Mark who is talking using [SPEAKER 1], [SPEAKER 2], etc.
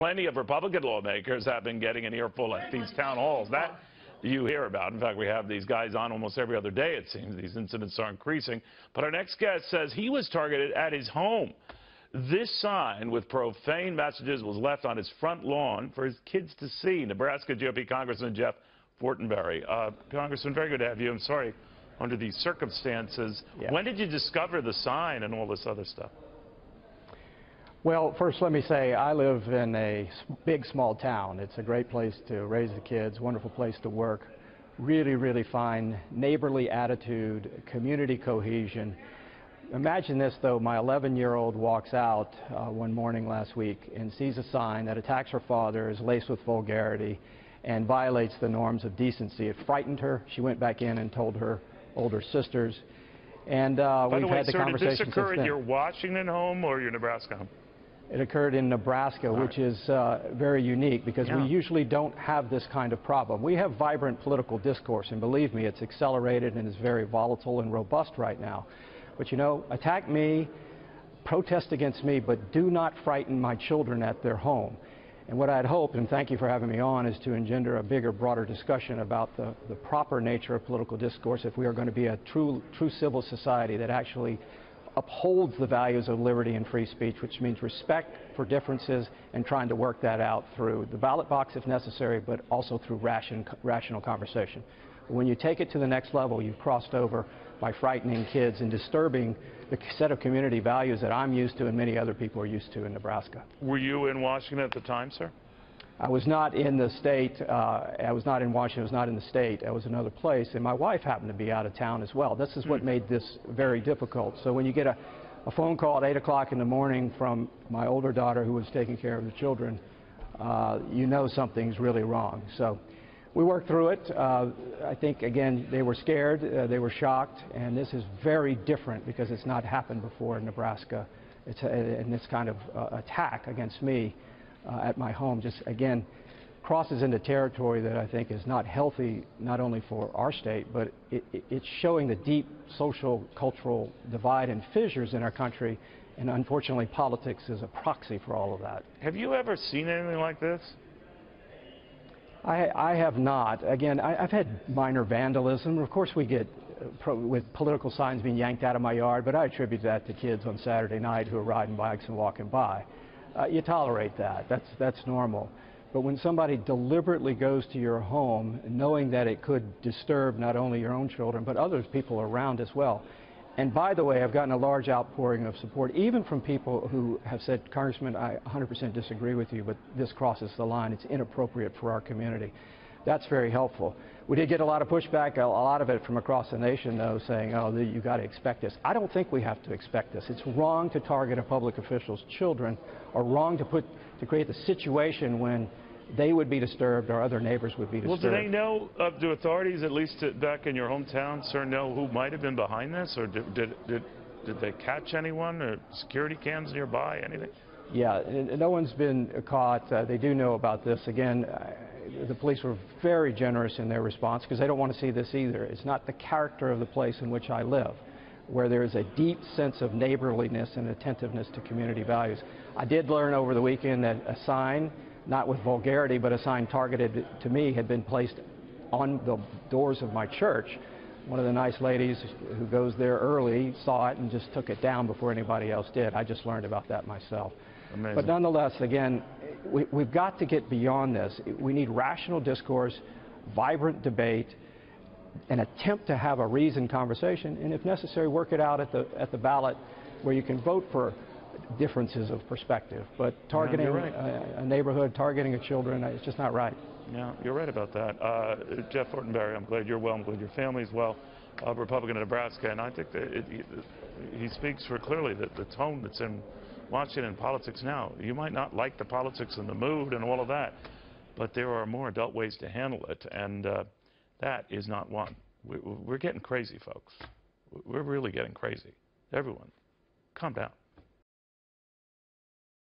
[SPEAKER 1] Plenty of Republican lawmakers have been getting an earful at these town halls. That you hear about. In fact, we have these guys on almost every other day, it seems. These incidents are increasing. But our next guest says he was targeted at his home. This sign with profane messages was left on his front lawn for his kids to see. Nebraska GOP Congressman Jeff Fortenberry. Congressman, very good to have you. I'm sorry, under these circumstances. Yeah. When did you discover the sign and all this other stuff?
[SPEAKER 2] Well, first let me say I live in a big, small town. It's a great place to raise the kids, wonderful place to work, really, really fine neighborly attitude, community cohesion. Imagine this, though. My 11-year-old walks out one morning last week and sees a sign that attacks her father, is laced with vulgarity, and violates the norms of decency. It frightened her. She went back in and told her older sisters. And we've had the conversation since then.
[SPEAKER 1] Did this occur at your Washington home or your Nebraska home?
[SPEAKER 2] It occurred in Nebraska, which is very unique because we usually don't have this kind of problem. We have vibrant political discourse, and believe me, it's accelerated and is very volatile and robust right now. But, you know, attack me, protest against me, but do not frighten my children at their home. And what I'd hope, and thank you for having me on, is to engender a bigger, broader discussion about the proper nature of political discourse if we are going to be a true civil society that actually upholds the values of liberty and free speech, which means respect for differences and trying to work that out through the ballot box if necessary, but also through rational conversation. When you take it to the next level, you've crossed over by frightening kids and disturbing the set of community values that I'm used to and many other people are used to in Nebraska.
[SPEAKER 1] Were you in Washington at the time, sir?
[SPEAKER 2] I was not in the state. I was not in Washington. I was not in the state. I was in another place, and my wife happened to be out of town as well. This is what made this very difficult. So when you get a phone call at 8 o'clock in the morning from my older daughter who was taking care of the children, you know something's really wrong. So we worked through it. I think, again, they were scared. They were shocked, and this is very different because it's not happened before in Nebraska. And this kind of attack against me at my home just, again, crosses into territory that I think is not healthy, not only for our state, but it's showing the deep social, cultural divide and fissures in our country, and unfortunately politics is a proxy for all of that.
[SPEAKER 1] Have you ever seen anything like this?
[SPEAKER 2] I have not. Again, I've had minor vandalism. Of course we get with political signs being yanked out of my yard, but I attribute that to kids on Saturday night who are riding bikes and walking by. You tolerate that. That's normal. But when somebody deliberately goes to your home, knowing that it could disturb not only your own children, but other people around as well. And by the way, I've gotten a large outpouring of support, even from people who have said, Congressman, I 100% disagree with you, but this crosses the line. It's inappropriate for our community. That's very helpful. We did get a lot of pushback, a lot of it from across the nation, though, saying, oh, you got to expect this. I don't think we have to expect this. It's wrong to target a public official's children, or wrong to create the situation when they would be disturbed or other neighbors would be disturbed.
[SPEAKER 1] Well, do they know, do authorities, at least back in your hometown, sir, know who might have been behind this? Or did they catch anyone, or security cams nearby, anything?
[SPEAKER 2] Yeah, no one's been caught. They do know about this. Again, the police were very generous in their response because they don't want to see this either. It's not the character of the place in which I live, where there is a deep sense of neighborliness and attentiveness to community values. I did learn over the weekend that a sign, not with vulgarity, but a sign targeted to me, had been placed on the doors of my church. One of the nice ladies who goes there early saw it and just took it down before anybody else did. I just learned about that myself.
[SPEAKER 1] Amazing.
[SPEAKER 2] But nonetheless, again, we've got to get beyond this. We need rational discourse, vibrant debate, an attempt to have a reasoned conversation, and if necessary, work it out at the ballot where you can vote for differences of perspective. But targeting a neighborhood, targeting a children, it's just not right.
[SPEAKER 1] Yeah, you're right about that. Jeff Fortenberry, I'm glad you're well. I'm glad your family's well. Republican of Nebraska, and I think that he speaks for clearly the tone that's in Washington politics now. You might not like the politics and the mood and all of that, but there are more adult ways to handle it, and that is not one. We're getting crazy, folks. We're really getting crazy. Everyone, calm down.